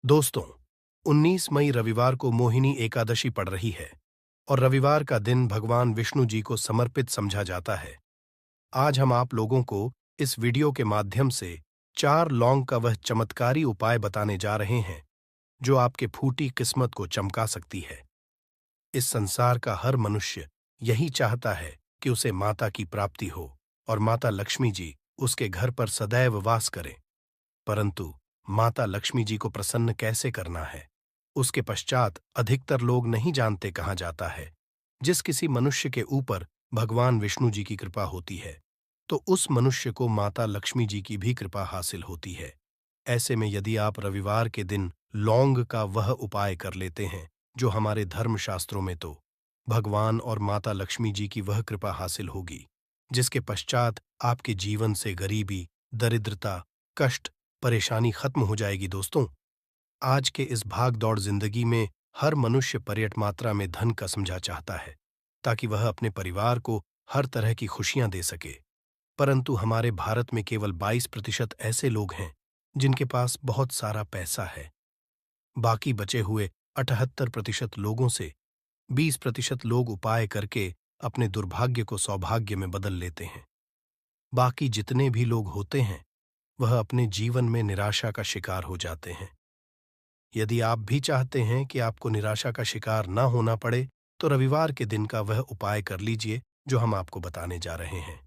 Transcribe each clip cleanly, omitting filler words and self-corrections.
दोस्तों, 19 मई रविवार को मोहिनी एकादशी पड़ रही है और रविवार का दिन भगवान विष्णु जी को समर्पित समझा जाता है। आज हम आप लोगों को इस वीडियो के माध्यम से 4 लौंग का वह चमत्कारी उपाय बताने जा रहे हैं जो आपके फूटी किस्मत को चमका सकती है। इस संसार का हर मनुष्य यही चाहता है कि उसे माता की प्राप्ति हो और माता लक्ष्मी जी उसके घर पर सदैव वास करें। परंतु माता लक्ष्मी जी को प्रसन्न कैसे करना है, उसके पश्चात अधिकतर लोग नहीं जानते कहाँ जाता है। जिस किसी मनुष्य के ऊपर भगवान विष्णु जी की कृपा होती है, तो उस मनुष्य को माता लक्ष्मी जी की भी कृपा हासिल होती है। ऐसे में यदि आप रविवार के दिन लौंग का वह उपाय कर लेते हैं, जो हमारे धर्मशास्त्रों में तो भगवान और माता लक्ष्मी जी की वह कृपा हासिल होगी, जिसके पश्चात आपके जीवन से गरीबी, दरिद्रता, कष्ट, परेशानी खत्म हो जाएगी। दोस्तों, आज के इस भाग-दौड़ जिंदगी में हर मनुष्य पर्याप्त मात्रा में धन का समझा चाहता है, ताकि वह अपने परिवार को हर तरह की खुशियां दे सके। परंतु हमारे भारत में केवल 22% ऐसे लोग हैं जिनके पास बहुत सारा पैसा है। बाकी बचे हुए 78% लोगों से 20% लोग उपाय करके अपने दुर्भाग्य को सौभाग्य में बदल लेते हैं। बाकी जितने भी लोग होते हैं, वह अपने जीवन में निराशा का शिकार हो जाते हैं। यदि आप भी चाहते हैं कि आपको निराशा का शिकार ना होना पड़े, तो रविवार के दिन का वह उपाय कर लीजिए जो हम आपको बताने जा रहे हैं।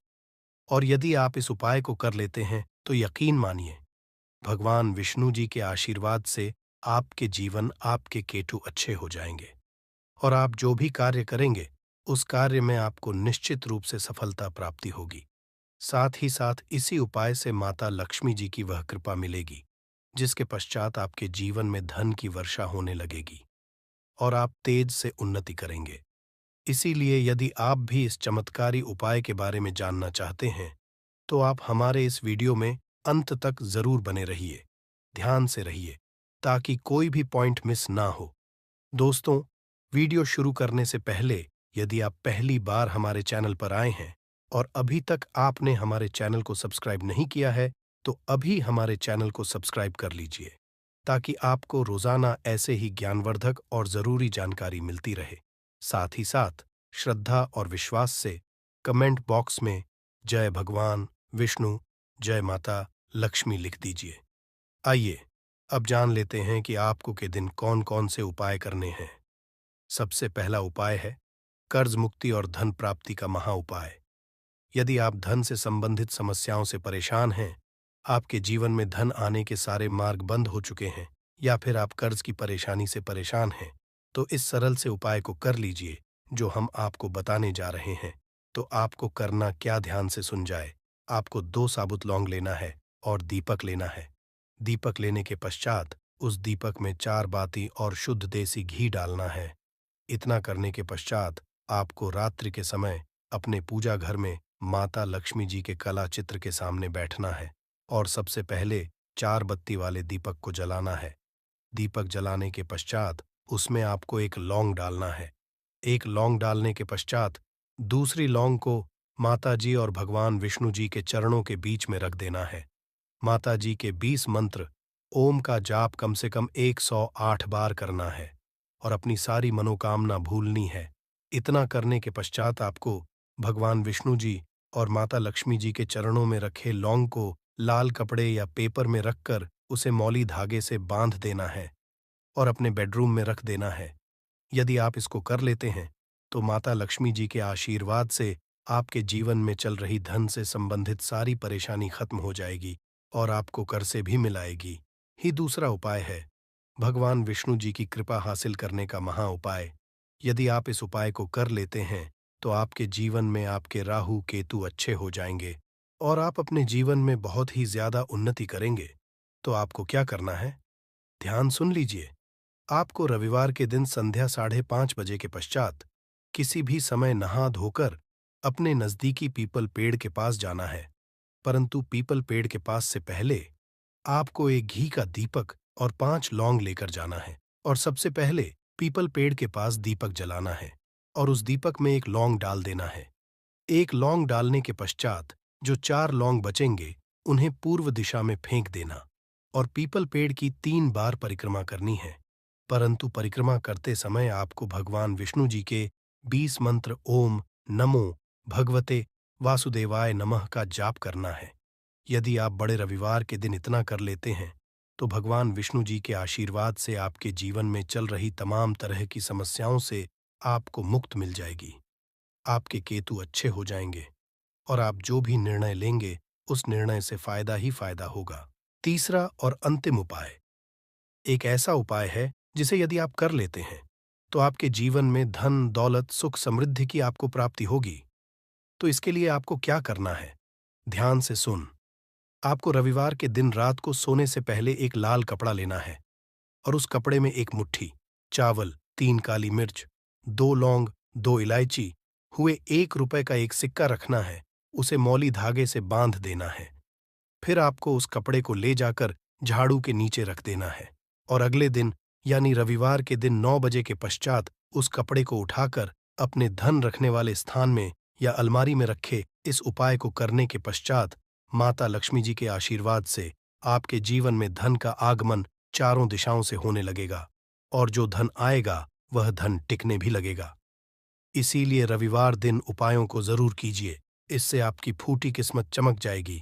और यदि आप इस उपाय को कर लेते हैं, तो यकीन मानिए, भगवान विष्णु जी के आशीर्वाद से आपके जीवन, आपके केतु अच्छे हो जाएंगे और आप जो भी कार्य करेंगे, उस कार्य में आपको निश्चित रूप से सफलता प्राप्ति होगी। साथ ही साथ इसी उपाय से माता लक्ष्मी जी की वह कृपा मिलेगी, जिसके पश्चात आपके जीवन में धन की वर्षा होने लगेगी और आप तेज से उन्नति करेंगे। इसीलिए यदि आप भी इस चमत्कारी उपाय के बारे में जानना चाहते हैं, तो आप हमारे इस वीडियो में अंत तक जरूर बने रहिए, ध्यान से रहिए, ताकि कोई भी पॉइंट मिस ना हो। दोस्तों, वीडियो शुरू करने से पहले यदि आप पहली बार हमारे चैनल पर आए हैं और अभी तक आपने हमारे चैनल को सब्सक्राइब नहीं किया है, तो अभी हमारे चैनल को सब्सक्राइब कर लीजिए, ताकि आपको रोजाना ऐसे ही ज्ञानवर्धक और जरूरी जानकारी मिलती रहे। साथ ही साथ श्रद्धा और विश्वास से कमेंट बॉक्स में जय भगवान विष्णु, जय माता लक्ष्मी लिख दीजिए। आइए अब जान लेते हैं कि आपको के दिन कौन कौन से उपाय करने हैं। सबसे पहला उपाय है कर्ज मुक्ति और धन प्राप्ति का महा उपाय। यदि आप धन से संबंधित समस्याओं से परेशान हैं, आपके जीवन में धन आने के सारे मार्ग बंद हो चुके हैं, या फिर आप कर्ज की परेशानी से परेशान हैं, तो इस सरल से उपाय को कर लीजिए जो हम आपको बताने जा रहे हैं। तो आपको करना क्या, ध्यान से सुन जाए। आपको 2 साबुत लौंग लेना है और दीपक लेना है। दीपक लेने के पश्चात उस दीपक में 4 बाती और शुद्ध देसी घी डालना है। इतना करने के पश्चात आपको रात्रि के समय अपने पूजा घर में माता लक्ष्मी जी के कला चित्र के सामने बैठना है और सबसे पहले 4 बत्ती वाले दीपक को जलाना है। दीपक जलाने के पश्चात उसमें आपको एक लौंग डालना है। एक लौंग डालने के पश्चात दूसरी लौंग को माता जी और भगवान विष्णु जी के चरणों के बीच में रख देना है। माता जी के 20 मंत्र ओम का जाप कम से कम 108 बार करना है और अपनी सारी मनोकामना भूलनी है। इतना करने के पश्चात आपको भगवान विष्णु जी और माता लक्ष्मी जी के चरणों में रखे लौंग को लाल कपड़े या पेपर में रखकर उसे मौली धागे से बांध देना है और अपने बेडरूम में रख देना है। यदि आप इसको कर लेते हैं, तो माता लक्ष्मी जी के आशीर्वाद से आपके जीवन में चल रही धन से संबंधित सारी परेशानी खत्म हो जाएगी और आपको कर से भी मिलाएगी। ही दूसरा उपाय है भगवान विष्णु जी की कृपा हासिल करने का महा उपाय। यदि आप इस उपाय को कर लेते हैं, तो आपके जीवन में आपके राहु केतु अच्छे हो जाएंगे और आप अपने जीवन में बहुत ही ज्यादा उन्नति करेंगे। तो आपको क्या करना है, ध्यान सुन लीजिए। आपको रविवार के दिन संध्या 5:30 बजे के पश्चात किसी भी समय नहा धोकर अपने नजदीकी पीपल पेड़ के पास जाना है। परंतु पीपल पेड़ के पास से पहले आपको एक घी का दीपक और 5 लौंग लेकर जाना है और सबसे पहले पीपल पेड़ के पास दीपक जलाना है और उस दीपक में एक लौंग डाल देना है। एक लौंग डालने के पश्चात जो 4 लौंग बचेंगे, उन्हें पूर्व दिशा में फेंक देना और पीपल पेड़ की 3 बार परिक्रमा करनी है। परंतु परिक्रमा करते समय आपको भगवान विष्णु जी के 20 मंत्र ओम नमो भगवते वासुदेवाय नमः का जाप करना है। यदि आप बड़े रविवार के दिन इतना कर लेते हैं तो भगवान विष्णु जी के आशीर्वाद से आपके जीवन में चल रही तमाम तरह की समस्याओं से आपको मुक्त मिल जाएगी। आपके केतु अच्छे हो जाएंगे और आप जो भी निर्णय लेंगे उस निर्णय से फायदा ही फायदा होगा। तीसरा और अंतिम उपाय एक ऐसा उपाय है जिसे यदि आप कर लेते हैं तो आपके जीवन में धन दौलत सुख समृद्धि की आपको प्राप्ति होगी। तो इसके लिए आपको क्या करना है, ध्यान से सुन। आपको रविवार के दिन रात को सोने से पहले एक लाल कपड़ा लेना है और उस कपड़े में एक मुट्ठी चावल, 3 काली मिर्च, 2 लौंग, 2 इलायची, हुए 1 रुपए का एक सिक्का रखना है। उसे मौली धागे से बांध देना है। फिर आपको उस कपड़े को ले जाकर झाड़ू के नीचे रख देना है और अगले दिन यानी रविवार के दिन 9 बजे के पश्चात उस कपड़े को उठाकर अपने धन रखने वाले स्थान में या अलमारी में रखे। इस उपाय को करने के पश्चात माता लक्ष्मी जी के आशीर्वाद से आपके जीवन में धन का आगमन चारों दिशाओं से होने लगेगा और जो धन आएगा वह धन टिकने भी लगेगा। इसीलिए रविवार दिन उपायों को जरूर कीजिए, इससे आपकी फूटी किस्मत चमक जाएगी।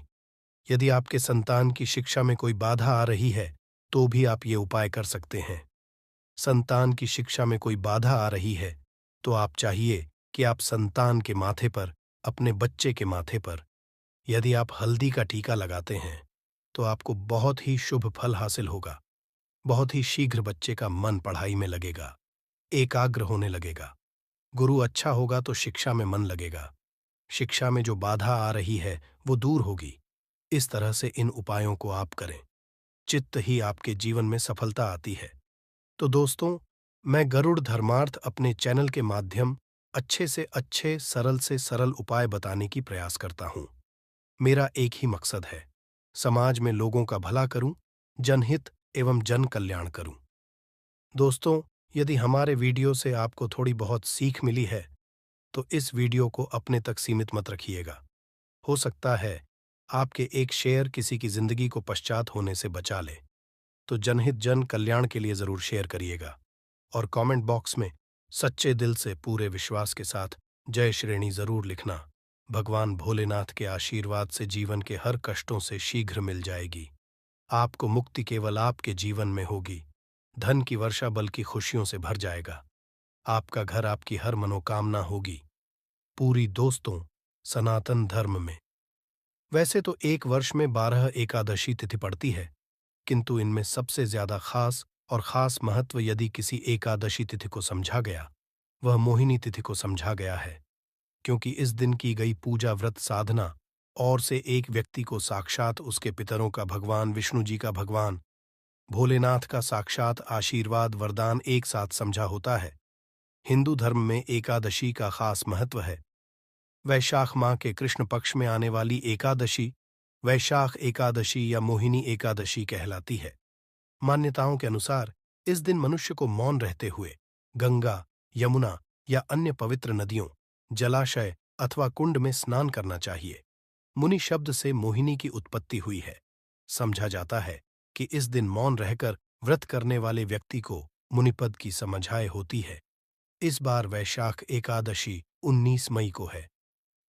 यदि आपके संतान की शिक्षा में कोई बाधा आ रही है तो भी आप ये उपाय कर सकते हैं। संतान की शिक्षा में कोई बाधा आ रही है तो आप चाहिए कि आप संतान के माथे पर, अपने बच्चे के माथे पर यदि आप हल्दी का टीका लगाते हैं तो आपको बहुत ही शुभ फल हासिल होगा। बहुत ही शीघ्र बच्चे का मन पढ़ाई में लगेगा, एकाग्र होने लगेगा। गुरु अच्छा होगा तो शिक्षा में मन लगेगा। शिक्षा में जो बाधा आ रही है वो दूर होगी। इस तरह से इन उपायों को आप करें, चित्त ही आपके जीवन में सफलता आती है। तो दोस्तों, मैं गरुड़ धर्मार्थ अपने चैनल के माध्यम अच्छे से अच्छे, सरल से सरल उपाय बताने की प्रयास करता हूँ। मेरा एक ही मकसद है, समाज में लोगों का भला करूं, जनहित एवं जन कल्याण करूं। दोस्तों, यदि हमारे वीडियो से आपको थोड़ी बहुत सीख मिली है तो इस वीडियो को अपने तक सीमित मत रखिएगा। हो सकता है आपके एक शेयर किसी की जिंदगी को पश्चात होने से बचा ले। तो जनहित जन कल्याण के लिए जरूर शेयर करिएगा और कमेंट बॉक्स में सच्चे दिल से पूरे विश्वास के साथ जय श्रेणी जरूर लिखना। भगवान भोलेनाथ के आशीर्वाद से जीवन के हर कष्टों से शीघ्र मिल जाएगी। आपको मुक्ति केवल आपके जीवन में होगी। धन की वर्षा बल्कि खुशियों से भर जाएगा। आपका घर, आपकी हर मनोकामना होगी पूरी। दोस्तों, सनातन धर्म में वैसे तो एक वर्ष में 12 एकादशी तिथि पड़ती है, किंतु इनमें सबसे ज्यादा खास और खास महत्व यदि किसी एकादशी तिथि को समझा गया, वह मोहिनी तिथि को समझा गया है। क्योंकि इस दिन की गई पूजा, व्रत, साधना और से एक व्यक्ति को साक्षात उसके पितरों का भगवान विष्णु जी का, भगवान भोलेनाथ का साक्षात आशीर्वाद, वरदान एक साथ समझा होता है। हिंदू धर्म में एकादशी का खास महत्व है। वैशाख माह के कृष्ण पक्ष में आने वाली एकादशी वैशाख एकादशी या मोहिनी एकादशी कहलाती है। मान्यताओं के अनुसार इस दिन मनुष्य को मौन रहते हुए गंगा, यमुना या अन्य पवित्र नदियों, जलाशय अथवा कुंड में स्नान करना चाहिए। मुनि शब्द से मोहिनी की उत्पत्ति हुई है। समझा जाता है कि इस दिन मौन रहकर व्रत करने वाले व्यक्ति को मुनिपद की समझाए होती है। इस बार वैशाख एकादशी 19 मई को है।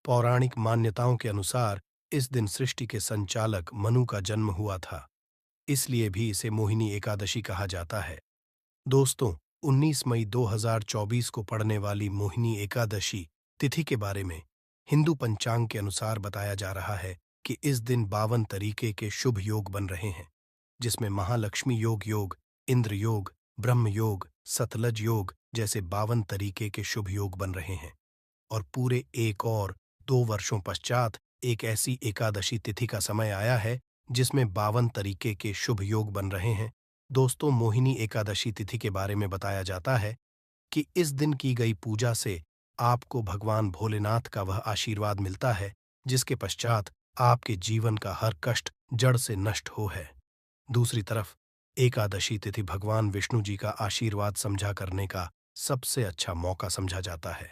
पौराणिक मान्यताओं के अनुसार इस दिन सृष्टि के संचालक मनु का जन्म हुआ था, इसलिए भी इसे मोहिनी एकादशी कहा जाता है। दोस्तों, 19 मई 2024 को पड़ने वाली मोहिनी एकादशी तिथि के बारे में हिंदू पंचांग के अनुसार बताया जा रहा है कि इस दिन 52 तरीके के शुभ योग बन रहे हैं, जिसमें महालक्ष्मी योग, इंद्र योग, ब्रह्म योग, सतलज योग जैसे 52 तरीके के शुभ योग बन रहे हैं। और पूरे 1 और 2 वर्षों पश्चात एक ऐसी एकादशी तिथि का समय आया है जिसमें 52 तरीके के शुभ योग बन रहे हैं। दोस्तों, मोहिनी एकादशी तिथि के बारे में बताया जाता है कि इस दिन की गई पूजा से आपको भगवान भोलेनाथ का वह आशीर्वाद मिलता है जिसके पश्चात आपके जीवन का हर कष्ट जड़ से नष्ट हो है। दूसरी तरफ एकादशी तिथि भगवान विष्णु जी का आशीर्वाद समझा करने का सबसे अच्छा मौका समझा जाता है।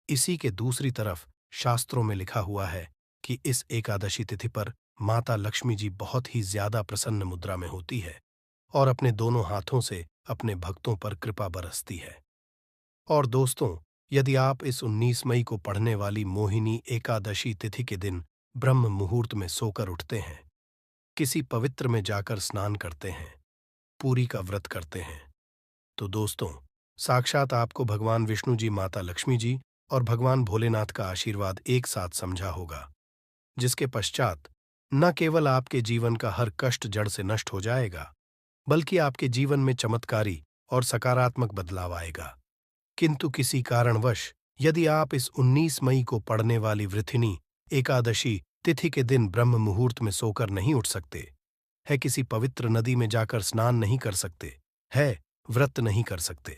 इसी के दूसरी तरफ शास्त्रों में लिखा हुआ है कि इस एकादशी तिथि पर माता लक्ष्मी जी बहुत ही ज्यादा प्रसन्न मुद्रा में होती है और अपने दोनों हाथों से अपने भक्तों पर कृपा बरसती है। और दोस्तों, यदि आप इस 19 मई को पढ़ने वाली मोहिनी एकादशी तिथि के दिन ब्रह्म मुहूर्त में सोकर उठते हैं, किसी पवित्र में जाकर स्नान करते हैं, पूरी का व्रत करते हैं, तो दोस्तों, साक्षात आपको भगवान विष्णु जी, माता लक्ष्मी जी और भगवान भोलेनाथ का आशीर्वाद एक साथ समझा होगा, जिसके पश्चात न केवल आपके जीवन का हर कष्ट जड़ से नष्ट हो जाएगा, बल्कि आपके जीवन में चमत्कारी और सकारात्मक बदलाव आएगा। किंतु किसी कारणवश यदि आप इस 19 मई को पड़ने वाली वृथिनी एकादशी तिथि के दिन ब्रह्म मुहूर्त में सोकर नहीं उठ सकते, है किसी पवित्र नदी में जाकर स्नान नहीं कर सकते, है व्रत नहीं कर सकते,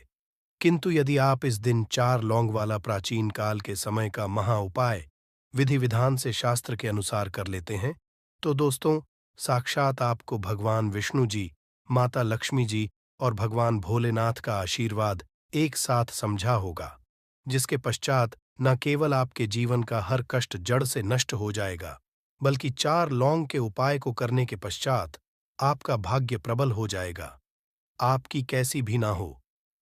किंतु यदि आप इस दिन 4 लौंग वाला प्राचीन काल के समय का महा उपाय विधि विधान से शास्त्र के अनुसार कर लेते हैं, तो दोस्तों, साक्षात आपको भगवान विष्णु जी, माता लक्ष्मी जी और भगवान भोलेनाथ का आशीर्वाद एक साथ समझा होगा, जिसके पश्चात न केवल आपके जीवन का हर कष्ट जड़ से नष्ट हो जाएगा, बल्कि 4 लौंग के उपाय को करने के पश्चात आपका भाग्य प्रबल हो जाएगा। आपकी कैसी भी ना हो,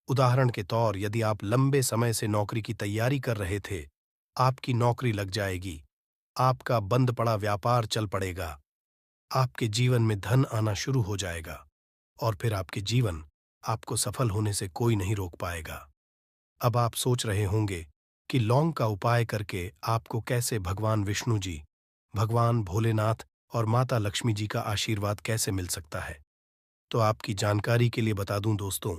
उदाहरण के तौर यदि आप लंबे समय से नौकरी की तैयारी कर रहे थे, आपकी नौकरी लग जाएगी, आपका बंद पड़ा व्यापार चल पड़ेगा, आपके जीवन में धन आना शुरू हो जाएगा और फिर आपके जीवन आपको सफल होने से कोई नहीं रोक पाएगा। अब आप सोच रहे होंगे कि लौंग का उपाय करके आपको कैसे भगवान विष्णु जी, भगवान भोलेनाथ और माता लक्ष्मी जी का आशीर्वाद कैसे मिल सकता है। तो आपकी जानकारी के लिए बता दूं दोस्तों,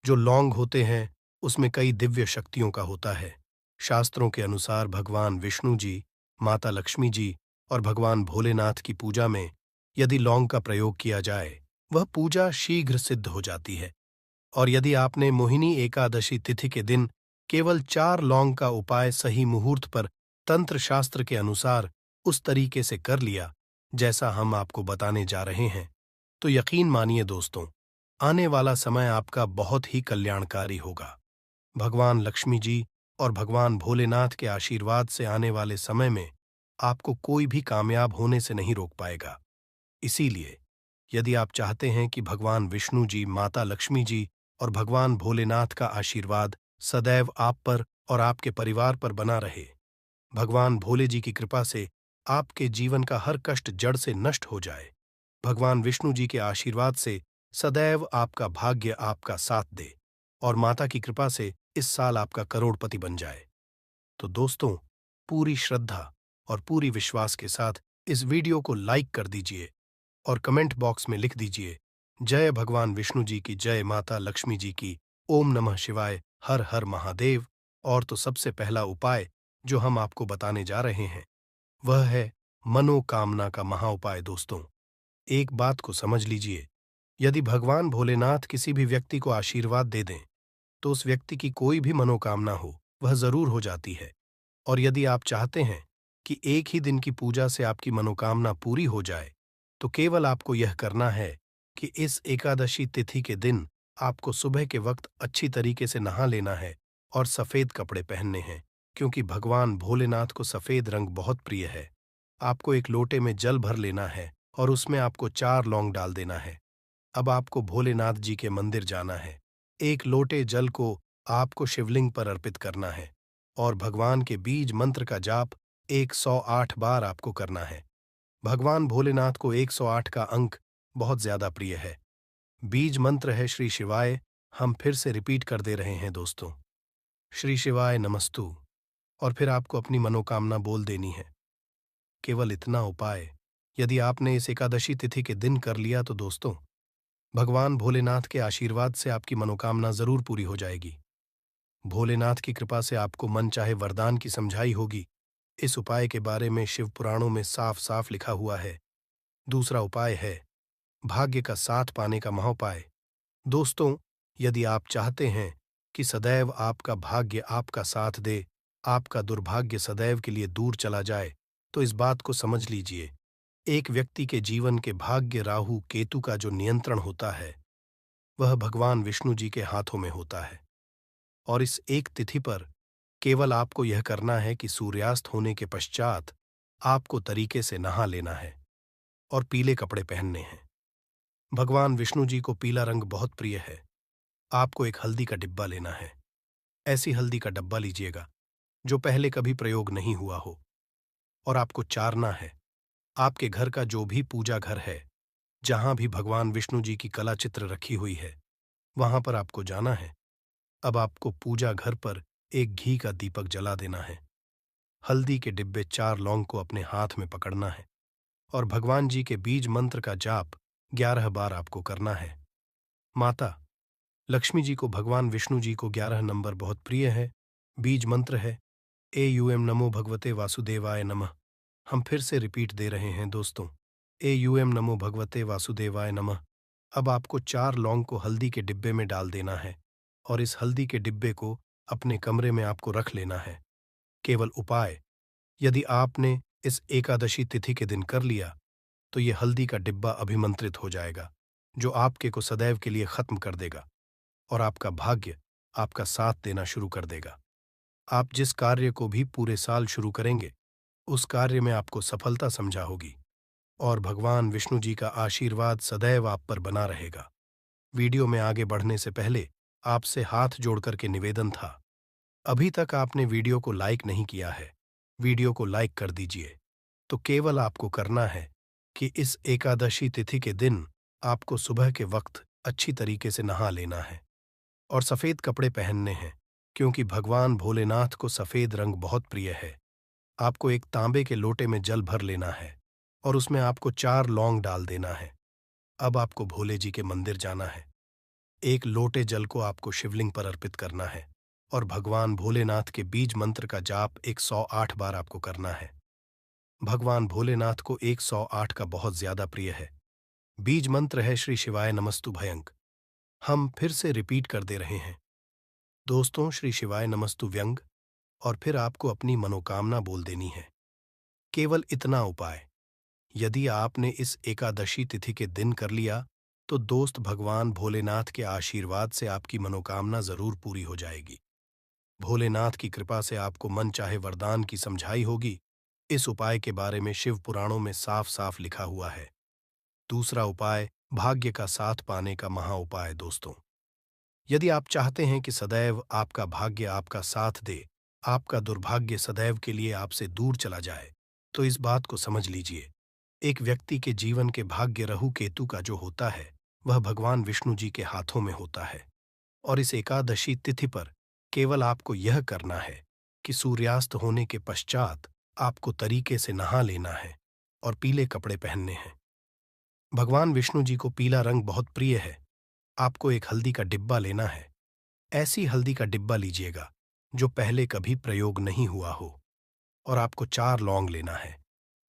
जो लौंग होते हैं उसमें कई दिव्य शक्तियों का होता है। शास्त्रों के अनुसार भगवान विष्णु जी, माता लक्ष्मी जी और भगवान भोलेनाथ की पूजा में यदि लौंग का प्रयोग किया जाए, वह पूजा शीघ्र सिद्ध हो जाती है। और यदि आपने मोहिनी एकादशी तिथि के दिन केवल 4 लौंग का उपाय सही मुहूर्त पर तंत्र शास्त्र के अनुसार उस तरीके से कर लिया जैसा हम आपको बताने जा रहे हैं, तो यकीन मानिए दोस्तों, आने वाला समय आपका बहुत ही कल्याणकारी होगा। भगवान लक्ष्मी जी और भगवान भोलेनाथ के आशीर्वाद से आने वाले समय में आपको कोई भी कामयाब होने से नहीं रोक पाएगा। इसीलिए यदि आप चाहते हैं कि भगवान विष्णु जी, माता लक्ष्मी जी और भगवान भोलेनाथ का आशीर्वाद सदैव आप पर और आपके परिवार पर बना रहे, भगवान भोले जी की कृपा से आपके जीवन का हर कष्ट जड़ से नष्ट हो जाए, भगवान विष्णु जी के आशीर्वाद से सदैव आपका भाग्य आपका साथ दे और माता की कृपा से इस साल आपका करोड़पति बन जाए, तो दोस्तों, पूरी श्रद्धा और पूरी विश्वास के साथ इस वीडियो को लाइक कर दीजिए और कमेंट बॉक्स में लिख दीजिए, जय भगवान विष्णु जी की, जय माता लक्ष्मी जी की, ओम नमः शिवाय, हर हर महादेव। और तो सबसे पहला उपाय जो हम आपको बताने जा रहे हैं, वह है मनोकामना का महाउपाय। दोस्तों, एक बात को समझ लीजिए, यदि भगवान भोलेनाथ किसी भी व्यक्ति को आशीर्वाद दे दें, तो उस व्यक्ति की कोई भी मनोकामना हो, वह जरूर हो जाती है। और यदि आप चाहते हैं कि एक ही दिन की पूजा से आपकी मनोकामना पूरी हो जाए, तो केवल आपको यह करना है कि इस एकादशी तिथि के दिन आपको सुबह के वक्त अच्छी तरीके से नहा लेना है और सफेद कपड़े पहनने हैं, क्योंकि भगवान भोलेनाथ को सफेद रंग बहुत प्रिय है। आपको एक लोटे में जल भर लेना है और उसमें आपको 4 लौंग डाल देना है। अब आपको भोलेनाथ जी के मंदिर जाना है, एक लोटे जल को आपको शिवलिंग पर अर्पित करना है और भगवान के बीज मंत्र का जाप 108 बार आपको करना है। भगवान भोलेनाथ को 108 का अंक बहुत ज्यादा प्रिय है। बीज मंत्र है श्री शिवाय। हम फिर से रिपीट कर दे रहे हैं दोस्तों, श्री शिवाय नमस्तु। और फिर आपको अपनी मनोकामना बोल देनी है। केवल इतना उपाय यदि आपने इस एकादशी तिथि के दिन कर लिया, तो दोस्तों, भगवान भोलेनाथ के आशीर्वाद से आपकी मनोकामना जरूर पूरी हो जाएगी। भोलेनाथ की कृपा से आपको मन चाहे वरदान की समझाई होगी। इस उपाय के बारे में शिव पुराणों में साफ साफ लिखा हुआ है। दूसरा उपाय है भाग्य का साथ पाने का महाउपाय। दोस्तों, यदि आप चाहते हैं कि सदैव आपका भाग्य आपका साथ दे, आपका दुर्भाग्य सदैव के लिए दूर चला जाए, तो इस बात को समझ लीजिए, एक व्यक्ति के जीवन के भाग्य राहु केतु का जो नियंत्रण होता है, वह भगवान विष्णु जी के हाथों में होता है। और इस एक तिथि पर केवल आपको यह करना है कि सूर्यास्त होने के पश्चात आपको तरीके से नहा लेना है। और पीले कपड़े पहनने हैं। भगवान विष्णु जी को पीला रंग बहुत प्रिय है। आपको एक हल्दी का डिब्बा लेना है। ऐसी हल्दी का डब्बा लीजिएगा जो पहले कभी प्रयोग नहीं हुआ हो, और आपको चारना है। आपके घर का जो भी पूजा घर है, जहां भी भगवान विष्णु जी की कला चित्र रखी हुई है, वहां पर आपको जाना है। अब आपको पूजा घर पर एक घी का दीपक जला देना है। हल्दी के डिब्बे 4 लौंग को अपने हाथ में पकड़ना है और भगवान जी के बीज मंत्र का जाप 11 बार आपको करना है। माता लक्ष्मी जी को भगवान विष्णु जी को 11 नंबर बहुत प्रिय है। बीज मंत्र है AUM नमो भगवते वासुदेवाय नमः। हम फिर से रिपीट दे रहे हैं दोस्तों, AUM नमो भगवते वासुदेवाय नमः। अब आपको 4 लौंग को हल्दी के डिब्बे में डाल देना है और इस हल्दी के डिब्बे को अपने कमरे में आपको रख लेना है। केवल उपाय, यदि आपने इस एकादशी तिथि के दिन कर लिया तो ये हल्दी का डिब्बा अभिमंत्रित हो जाएगा, जो आपके को सदैव के लिए खत्म कर देगा और आपका भाग्य आपका साथ देना शुरू कर देगा। आप जिस कार्य को भी पूरे साल शुरू करेंगे, उस कार्य में आपको सफलता समझा होगी और भगवान विष्णु जी का आशीर्वाद सदैव आप पर बना रहेगा। वीडियो में आगे बढ़ने से पहले आपसे हाथ जोड़कर के निवेदन था, अभी तक आपने वीडियो को लाइक नहीं किया है, वीडियो को लाइक कर दीजिए। तो केवल आपको करना है कि इस एकादशी तिथि के दिन आपको सुबह के वक्त अच्छी तरीके से नहा लेना है और सफेद कपड़े पहनने हैं, क्योंकि भगवान भोलेनाथ को सफेद रंग बहुत प्रिय है। आपको एक तांबे के लोटे में जल भर लेना है और उसमें आपको 4 लौंग डाल देना है। अब आपको भोले जी के मंदिर जाना है। एक लोटे जल को आपको शिवलिंग पर अर्पित करना है और भगवान भोलेनाथ के बीज मंत्र का जाप 108 बार आपको करना है। भगवान भोलेनाथ को 108 का बहुत ज्यादा प्रिय है। बीज मंत्र है श्री शिवाय नमस्तु भयंक। हम फिर से रिपीट कर दे रहे हैं दोस्तों, श्री शिवाय नमस्तु व्यंग, और फिर आपको अपनी मनोकामना बोल देनी है। केवल इतना उपाय, यदि आपने इस एकादशी तिथि के दिन कर लिया तो दोस्त भगवान भोलेनाथ के आशीर्वाद से आपकी मनोकामना जरूर पूरी हो जाएगी। भोलेनाथ की कृपा से आपको मन चाहे वरदान की समझाई होगी। इस उपाय के बारे में शिव पुराणों में साफ साफ लिखा हुआ है। दूसरा उपाय, भाग्य का साथ पाने का महा उपाय। दोस्तों, यदि आप चाहते हैं कि सदैव आपका भाग्य आपका साथ दे, आपका दुर्भाग्य सदैव के लिए आपसे दूर चला जाए, तो इस बात को समझ लीजिए। एक व्यक्ति के जीवन के भाग्य राहु केतु का जो होता है, वह भगवान विष्णु जी के हाथों में होता है। और इस एकादशी तिथि पर केवल आपको यह करना है कि सूर्यास्त होने के पश्चात आपको तरीके से नहा लेना है और पीले कपड़े पहनने हैं। भगवान विष्णु जी को पीला रंग बहुत प्रिय है। आपको एक हल्दी का डिब्बा लेना है। ऐसी हल्दी का डिब्बा लीजिएगा जो पहले कभी प्रयोग नहीं हुआ हो, और आपको 4 लौंग लेना है।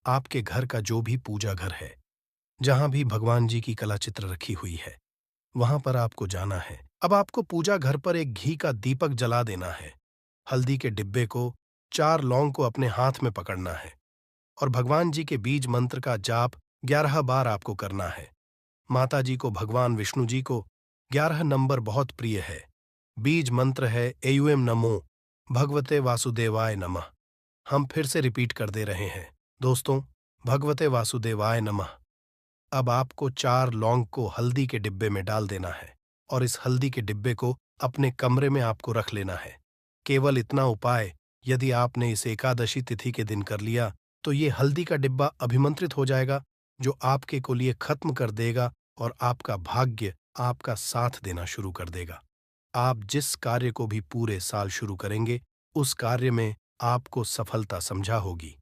आपके घर का जो भी पूजा घर है, जहां भी भगवान जी की कला चित्र रखी हुई है, वहां पर आपको जाना है। अब आपको पूजा घर पर एक घी का दीपक जला देना है। हल्दी के डिब्बे को, 4 लौंग को अपने हाथ में पकड़ना है और भगवान जी के बीज मंत्र का जाप 11 बार आपको करना है। माता जी को भगवान विष्णु जी को 11 नंबर बहुत प्रिय है। बीज मंत्र है AUM नमो भगवते वासुदेवाय नमः। हम फिर से रिपीट कर दे रहे हैं दोस्तों, भगवते वासुदेवाय नमः। अब आपको 4 लौंग को हल्दी के डिब्बे में डाल देना है और इस हल्दी के डिब्बे को अपने कमरे में आपको रख लेना है। केवल इतना उपाय, यदि आपने इस एकादशी तिथि के दिन कर लिया तो ये हल्दी का डिब्बा अभिमंत्रित हो जाएगा, जो आपके को लिए खत्म कर देगा और आपका भाग्य आपका साथ देना शुरू कर देगा। आप जिस कार्य को भी पूरे साल शुरू करेंगे, उस कार्य में आपको सफलता समझा होगी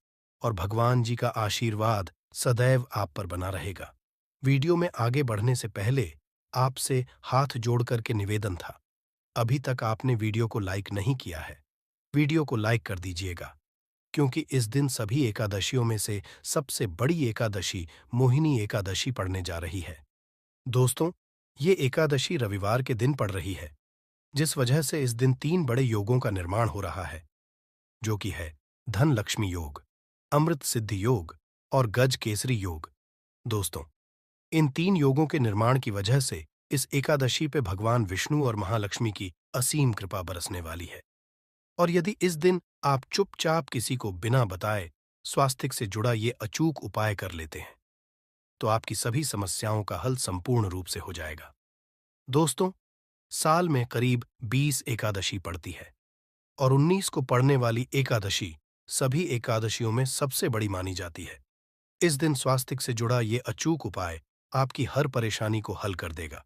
और भगवान जी का आशीर्वाद सदैव आप पर बना रहेगा। वीडियो में आगे बढ़ने से पहले आपसे हाथ जोड़ करके निवेदन था, अभी तक आपने वीडियो को लाइक नहीं किया है, वीडियो को लाइक कर दीजिएगा, क्योंकि इस दिन सभी एकादशियों में से सबसे बड़ी एकादशी मोहिनी एकादशी पड़ने जा रही है। दोस्तों, ये एकादशी रविवार के दिन पड़ रही है, जिस वजह से इस दिन 3 बड़े योगों का निर्माण हो रहा है, जो कि है धन लक्ष्मी योग, अमृत सिद्धि योग और गज केसरी योग। दोस्तों, इन 3 योगों के निर्माण की वजह से इस एकादशी पे भगवान विष्णु और महालक्ष्मी की असीम कृपा बरसने वाली है। और यदि इस दिन आप चुपचाप किसी को बिना बताए स्वास्थ्य से जुड़ा ये अचूक उपाय कर लेते हैं, तो आपकी सभी समस्याओं का हल संपूर्ण रूप से हो जाएगा। दोस्तों, साल में करीब 20 एकादशी पड़ती है और 19 को पड़ने वाली एकादशी सभी एकादशियों में सबसे बड़ी मानी जाती है। इस दिन स्वास्थ्य से जुड़ा ये अचूक उपाय आपकी हर परेशानी को हल कर देगा,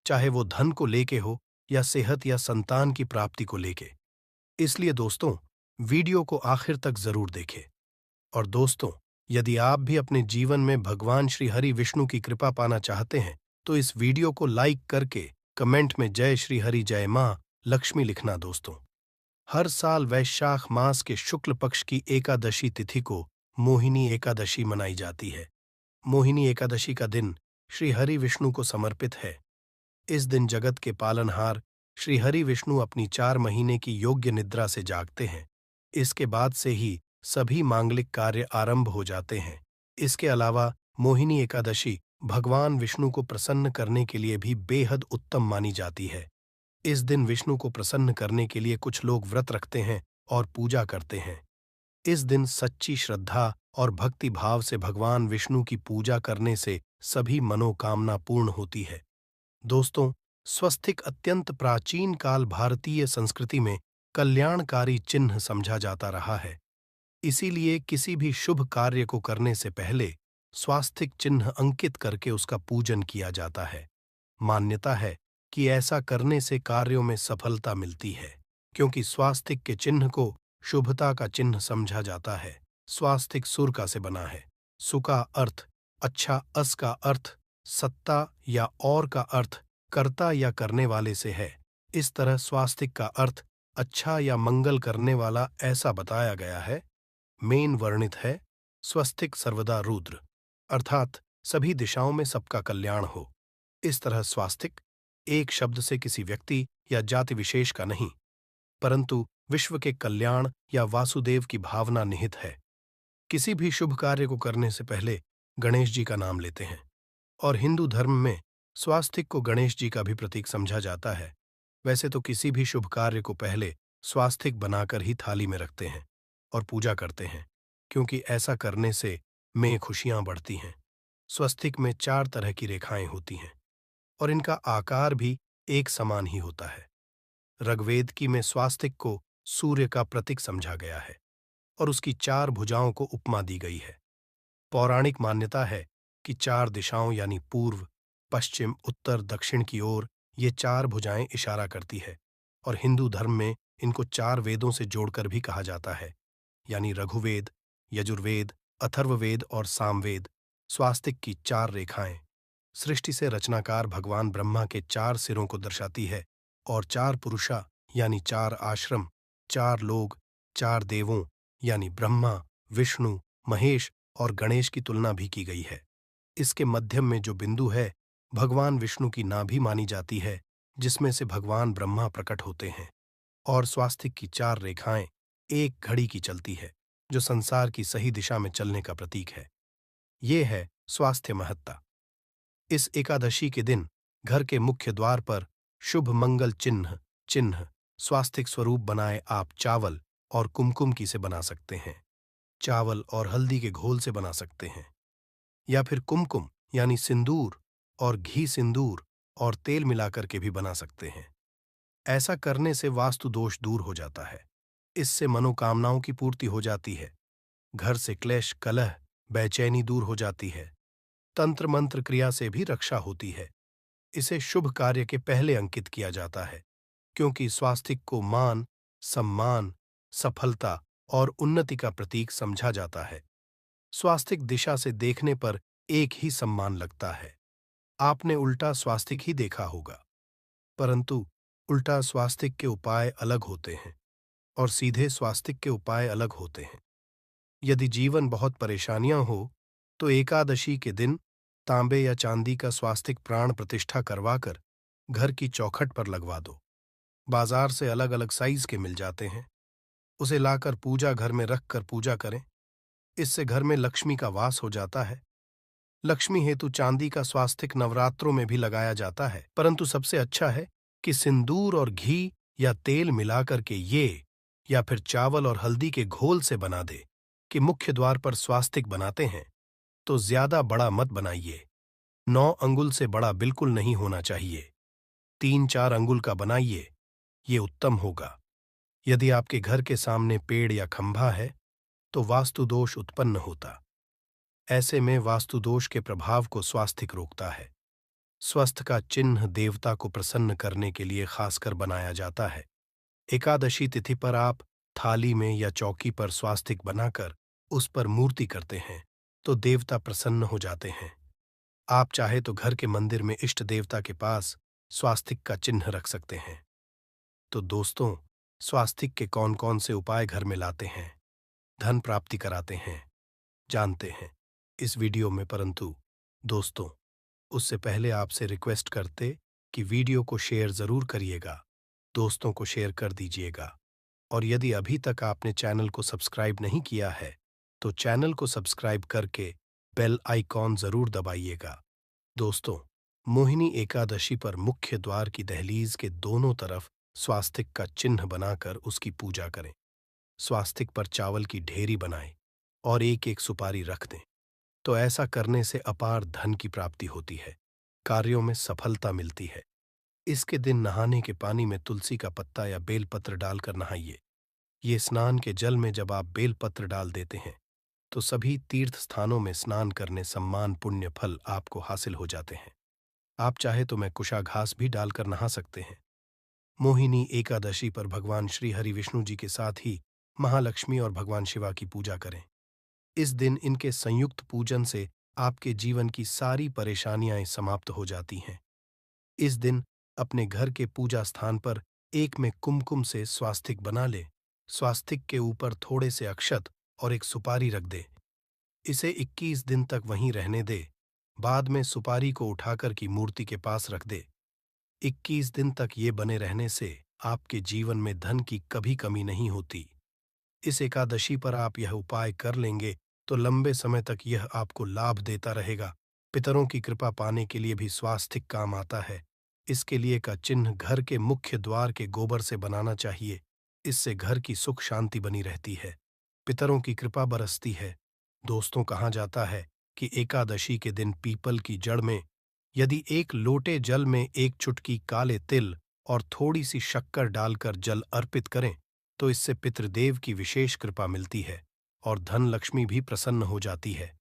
चाहे वो धन को लेके हो या सेहत या संतान की प्राप्ति को लेके। इसलिए दोस्तों, वीडियो को आखिर तक जरूर देखें। और दोस्तों, यदि आप भी अपने जीवन में भगवान श्री हरि विष्णु की कृपा पाना चाहते हैं, तो इस वीडियो को लाइक करके कमेंट में जय श्री हरि जय मां लक्ष्मी लिखना। दोस्तों, हर साल वैशाख मास के शुक्ल पक्ष की एकादशी तिथि को मोहिनी एकादशी मनाई जाती है। मोहिनी एकादशी का दिन श्री हरि विष्णु को समर्पित है। इस दिन जगत के पालनहार श्री हरि विष्णु अपनी 4 महीने की योग्य निद्रा से जागते हैं। इसके बाद से ही सभी मांगलिक कार्य आरंभ हो जाते हैं। इसके अलावा मोहिनी एकादशी भगवान विष्णु को प्रसन्न करने के लिए भी बेहद उत्तम मानी जाती है। इस दिन विष्णु को प्रसन्न करने के लिए कुछ लोग व्रत रखते हैं और पूजा करते हैं। इस दिन सच्ची श्रद्धा और भक्ति भाव से भगवान विष्णु की पूजा करने से सभी मनोकामना पूर्ण होती है। दोस्तों, स्वस्तिक अत्यंत प्राचीन काल भारतीय संस्कृति में कल्याणकारी चिन्ह समझा जाता रहा है। इसीलिए किसी भी शुभ कार्य को करने से पहले स्वास्तिक चिन्ह अंकित करके उसका पूजन किया जाता है। मान्यता है कि ऐसा करने से कार्यों में सफलता मिलती है, क्योंकि स्वास्तिक के चिन्ह को शुभता का चिन्ह समझा जाता है। स्वास्तिक सुर का से बना है। सु का अर्थ अच्छा, अस का अर्थ सत्ता या और का अर्थ कर्ता या करने वाले से है। इस तरह स्वास्तिक का अर्थ अच्छा या मंगल करने वाला ऐसा बताया गया है। मेन वर्णित है स्वस्तिक सर्वदा रुद्र, अर्थात सभी दिशाओं में सबका कल्याण हो। इस तरह स्वास्तिक एक शब्द से किसी व्यक्ति या जाति विशेष का नहीं, परंतु विश्व के कल्याण या वासुदेव की भावना निहित है। किसी भी शुभ कार्य को करने से पहले गणेश जी का नाम लेते हैं और हिंदू धर्म में स्वास्तिक को गणेश जी का भी प्रतीक समझा जाता है। वैसे तो किसी भी शुभ कार्य को पहले स्वास्तिक बनाकर ही थाली में रखते हैं और पूजा करते हैं, क्योंकि ऐसा करने से में खुशियां बढ़ती हैं। स्वस्तिक में 4 तरह की रेखाएं होती हैं और इनका आकार भी एक समान ही होता है। ऋग्वेद की में स्वास्तिक को सूर्य का प्रतीक समझा गया है और उसकी 4 भुजाओं को उपमा दी गई है। पौराणिक मान्यता है कि 4 दिशाओं यानी पूर्व, पश्चिम, उत्तर, दक्षिण की ओर ये 4 भुजाएं इशारा करती है और हिंदू धर्म में इनको 4 वेदों से जोड़कर भी कहा जाता है, यानी रघुवेद, यजुर्वेद, अथर्ववेद और सामवेद। स्वास्तिक की 4 रेखाएं सृष्टि से रचनाकार भगवान ब्रह्मा के 4 सिरों को दर्शाती है और 4 पुरुषा यानी 4 आश्रम, 4 लोग, 4 देवों यानी ब्रह्मा, विष्णु, महेश और गणेश की तुलना भी की गई है। इसके मध्यम में जो बिंदु है, भगवान विष्णु की नाभि मानी जाती है, जिसमें से भगवान ब्रह्मा प्रकट होते हैं। और स्वास्तिक की 4 रेखाएं एक घड़ी की चलती है, जो संसार की सही दिशा में चलने का प्रतीक है। ये है स्वास्थ्य महत्ता। इस एकादशी के दिन घर के मुख्य द्वार पर शुभ मंगल चिन्ह चिन्ह स्वास्तिक स्वरूप बनाए आप चावल और कुमकुम की से बना सकते हैं। चावल और हल्दी के घोल से बना सकते हैं, या फिर कुमकुम यानी सिंदूर और घी सिंदूर और तेल मिलाकर के भी बना सकते हैं। ऐसा करने से वास्तु दोष दूर हो जाता है। इससे मनोकामनाओं की पूर्ति हो जाती है। घर से क्लेश, कलह, बेचैनी दूर हो जाती है। तंत्र मंत्र क्रिया से भी रक्षा होती है। इसे शुभ कार्य के पहले अंकित किया जाता है, क्योंकि स्वास्तिक को मान, सम्मान, सफलता और उन्नति का प्रतीक समझा जाता है। स्वास्तिक दिशा से देखने पर एक ही सम्मान लगता है। आपने उल्टा स्वास्तिक ही देखा होगा, परंतु उल्टा स्वास्तिक के उपाय अलग होते हैं और सीधे स्वास्तिक के उपाय अलग होते हैं। यदि जीवन बहुत परेशानियां हो, तो एकादशी के दिन तांबे या चांदी का स्वास्तिक प्राण प्रतिष्ठा करवाकर घर की चौखट पर लगवा दो। बाजार से अलग अलग साइज के मिल जाते हैं। उसे लाकर पूजा घर में रखकर पूजा करें। इससे घर में लक्ष्मी का वास हो जाता है। लक्ष्मी हेतु चांदी का स्वास्तिक नवरात्रों में भी लगाया जाता है, परंतु सबसे अच्छा है कि सिंदूर और घी या तेल मिलाकर के ये या फिर चावल और हल्दी के घोल से बना दे कि मुख्य द्वार पर स्वास्तिक बनाते हैं। तो ज्यादा बड़ा मत बनाइए। 9 अंगुल से बड़ा बिल्कुल नहीं होना चाहिए। 3-4 अंगुल का बनाइए, ये उत्तम होगा। यदि आपके घर के सामने पेड़ या खंभा है तो वास्तु दोष उत्पन्न होता। ऐसे में वास्तु दोष के प्रभाव को स्वास्तिक रोकता है। स्वस्थ का चिन्ह देवता को प्रसन्न करने के लिए खासकर बनाया जाता है। एकादशी तिथि पर आप थाली में या चौकी पर स्वास्तिक बनाकर उस पर मूर्ति करते हैं तो देवता प्रसन्न हो जाते हैं। आप चाहे तो घर के मंदिर में इष्ट देवता के पास स्वास्तिक का चिन्ह रख सकते हैं। तो दोस्तों, स्वास्तिक के कौन कौन से उपाय घर में लाते हैं, धन प्राप्ति कराते हैं, जानते हैं इस वीडियो में। परंतु दोस्तों, उससे पहले आपसे रिक्वेस्ट करते कि वीडियो को शेयर जरूर करिएगा, दोस्तों को शेयर कर दीजिएगा। और यदि अभी तक आपने चैनल को सब्सक्राइब नहीं किया है तो चैनल को सब्सक्राइब करके बेल आइकॉन जरूर दबाइएगा। दोस्तों, मोहिनी एकादशी पर मुख्य द्वार की दहलीज के दोनों तरफ स्वास्तिक का चिन्ह बनाकर उसकी पूजा करें। स्वास्तिक पर चावल की ढेरी बनाएं और एक एक सुपारी रख दें। तो ऐसा करने से अपार धन की प्राप्ति होती है, कार्यों में सफलता मिलती है। इसके दिन नहाने के पानी में तुलसी का पत्ता या बेलपत्र डालकर नहाइए। ये स्नान के जल में जब आप बेलपत्र डाल देते हैं तो सभी तीर्थ स्थानों में स्नान करने सम्मान पुण्य फल आपको हासिल हो जाते हैं। आप चाहे तो मैं कुशाघास भी डालकर नहा सकते हैं। मोहिनी एकादशी पर भगवान श्री हरि विष्णु जी के साथ ही महालक्ष्मी और भगवान शिवा की पूजा करें। इस दिन इनके संयुक्त पूजन से आपके जीवन की सारी परेशानियां समाप्त हो जाती हैं। इस दिन अपने घर के पूजा स्थान पर एक में कुमकुम से स्वास्तिक बना ले। स्वास्तिक के ऊपर थोड़े से अक्षत और एक सुपारी रख दे। इसे 21 दिन तक वहीं रहने दे। बाद में सुपारी को उठाकर की मूर्ति के पास रख दे। 21 दिन तक ये बने रहने से आपके जीवन में धन की कभी कमी नहीं होती। इस एकादशी पर आप यह उपाय कर लेंगे तो लंबे समय तक यह आपको लाभ देता रहेगा। पितरों की कृपा पाने के लिए भी स्वास्तिक काम आता है। इसके लिए का चिन्ह घर के मुख्य द्वार के गोबर से बनाना चाहिए। इससे घर की सुख शांति बनी रहती है, पितरों की कृपा बरसती है। दोस्तों, कहा जाता है कि एकादशी के दिन पीपल की जड़ में यदि एक लोटे जल में एक चुटकी काले तिल और थोड़ी सी शक्कर डालकर जल अर्पित करें तो इससे पितृदेव की विशेष कृपा मिलती है और धन लक्ष्मी भी प्रसन्न हो जाती है।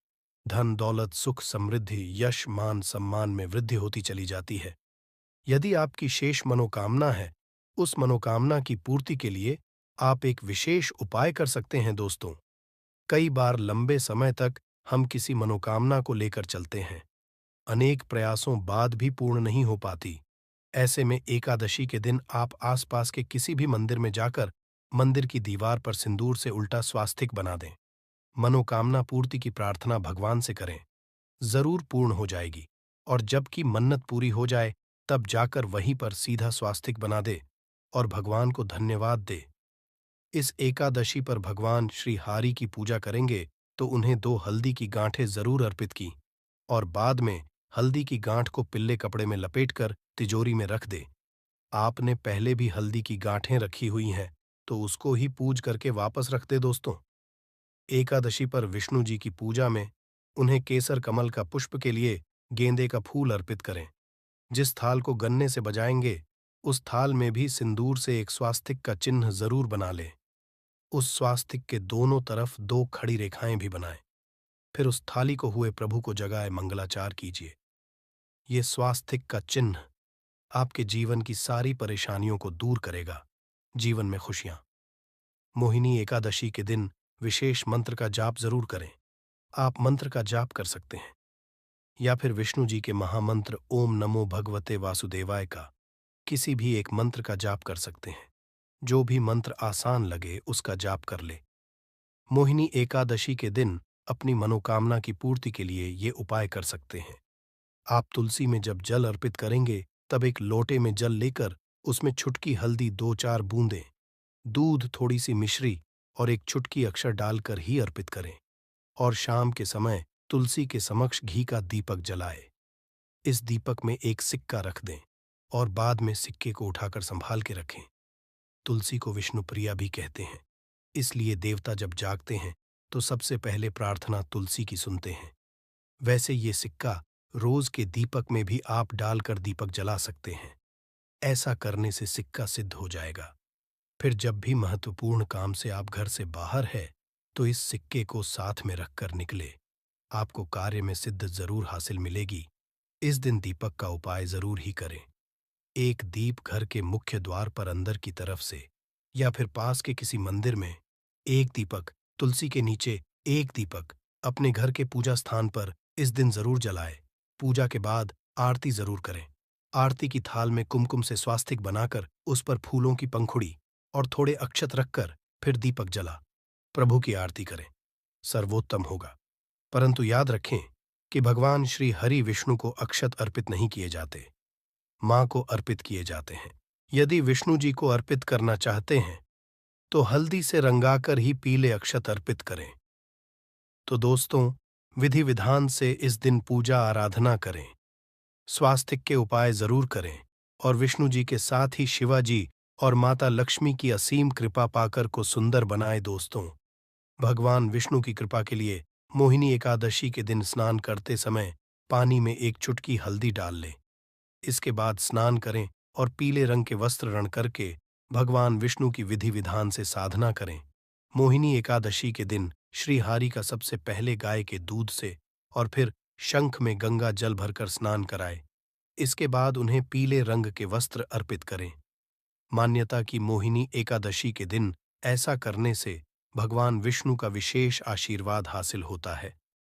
धन दौलत सुख समृद्धि यश मान सम्मान में वृद्धि होती चली जाती है। यदि आपकी शेष मनोकामना है, उस मनोकामना की पूर्ति के लिए आप एक विशेष उपाय कर सकते हैं। दोस्तों, कई बार लंबे समय तक हम किसी मनोकामना को लेकर चलते हैं, अनेक प्रयासों बाद भी पूर्ण नहीं हो पाती। ऐसे में एकादशी के दिन आप आसपास के किसी भी मंदिर में जाकर मंदिर की दीवार पर सिंदूर से उल्टा स्वास्तिक बना दें। मनोकामना पूर्ति की प्रार्थना भगवान से करें, जरूर पूर्ण हो जाएगी। और जबकि मन्नत पूरी हो जाए तब जाकर वहीं पर सीधा स्वास्तिक बना दे और भगवान को धन्यवाद दे। इस एकादशी पर भगवान श्री हरि की पूजा करेंगे तो उन्हें 2 हल्दी की गांठें जरूर अर्पित की और बाद में हल्दी की गांठ को पिल्ले कपड़े में लपेटकर तिजोरी में रख दे। आपने पहले भी हल्दी की गांठें रखी हुई हैं तो उसको ही पूज करके वापस रख दे। दोस्तों, एकादशी पर विष्णु जी की पूजा में उन्हें केसर कमल का पुष्प के लिए गेंदे का फूल अर्पित करें। जिस थाल को गन्ने से बजाएंगे उस थाल में भी सिंदूर से एक स्वास्तिक का चिन्ह जरूर बना लें। उस स्वास्तिक के दोनों तरफ 2 खड़ी रेखाएं भी बनाएं। फिर उस थाली को हुए प्रभु को जगाए मंगलाचार कीजिए। ये स्वास्तिक का चिन्ह आपके जीवन की सारी परेशानियों को दूर करेगा, जीवन में खुशियां। मोहिनी एकादशी के दिन विशेष मंत्र का जाप जरूर करें। आप मंत्र का जाप कर सकते हैं या फिर विष्णु जी के महामंत्र ओम नमो भगवते वासुदेवाय का किसी भी एक मंत्र का जाप कर सकते हैं। जो भी मंत्र आसान लगे उसका जाप कर ले। मोहिनी एकादशी के दिन अपनी मनोकामना की पूर्ति के लिए ये उपाय कर सकते हैं। आप तुलसी में जब जल अर्पित करेंगे तब एक लोटे में जल लेकर उसमें छुटकी हल्दी 2-4 बूंदें, दूध, थोड़ी सी मिश्री और एक चुटकी अक्षर डालकर ही अर्पित करें और शाम के समय तुलसी के समक्ष घी का दीपक जलाए। इस दीपक में एक सिक्का रख दें और बाद में सिक्के को उठाकर संभाल के रखें। तुलसी को विष्णु प्रिया भी कहते हैं, इसलिए देवता जब जागते हैं तो सबसे पहले प्रार्थना तुलसी की सुनते हैं। वैसे ये सिक्का रोज के दीपक में भी आप डालकर दीपक जला सकते हैं। ऐसा करने से सिक्का सिद्ध हो जाएगा। फिर जब भी महत्वपूर्ण काम से आप घर से बाहर है, तो इस सिक्के को साथ में रखकर निकले। आपको कार्य में सिद्ध जरूर हासिल मिलेगी। इस दिन दीपक का उपाय जरूर ही करें। एक दीप घर के मुख्य द्वार पर अंदर की तरफ से या फिर पास के किसी मंदिर में, एक दीपक तुलसी के नीचे, एक दीपक अपने घर के पूजा स्थान पर इस दिन जरूर जलाए। पूजा के बाद आरती जरूर करें। आरती की थाल में कुमकुम से स्वास्तिक बनाकर उस पर फूलों की पंखुड़ी और थोड़े अक्षत रखकर फिर दीपक जला प्रभु की आरती करें। सर्वोत्तम होगा। परंतु याद रखें कि भगवान श्री हरि विष्णु को अक्षत अर्पित नहीं किए जाते, मां को अर्पित किए जाते हैं। यदि विष्णु जी को अर्पित करना चाहते हैं तो हल्दी से रंगाकर ही पीले अक्षत अर्पित करें। तो दोस्तों, विधि विधान से इस दिन पूजा आराधना करें, स्वास्तिक के उपाय जरूर करें और विष्णु जी के साथ ही शिवा जी और माता लक्ष्मी की असीम कृपा पाकर को सुंदर बनाए। दोस्तों, भगवान विष्णु की कृपा के लिए मोहिनी एकादशी के दिन स्नान करते समय पानी में एक चुटकी हल्दी डाल लें। इसके बाद स्नान करें और पीले रंग के वस्त्र रण करके भगवान विष्णु की विधि विधान से साधना करें। मोहिनी एकादशी के दिन श्री हरि का सबसे पहले गाय के दूध से और फिर शंख में गंगा जल भरकर स्नान कराए। इसके बाद उन्हें पीले रंग के वस्त्र अर्पित करें। मान्यता की मोहिनी एकादशी के दिन ऐसा करने से भगवान विष्णु का विशेष आशीर्वाद हासिल होता है।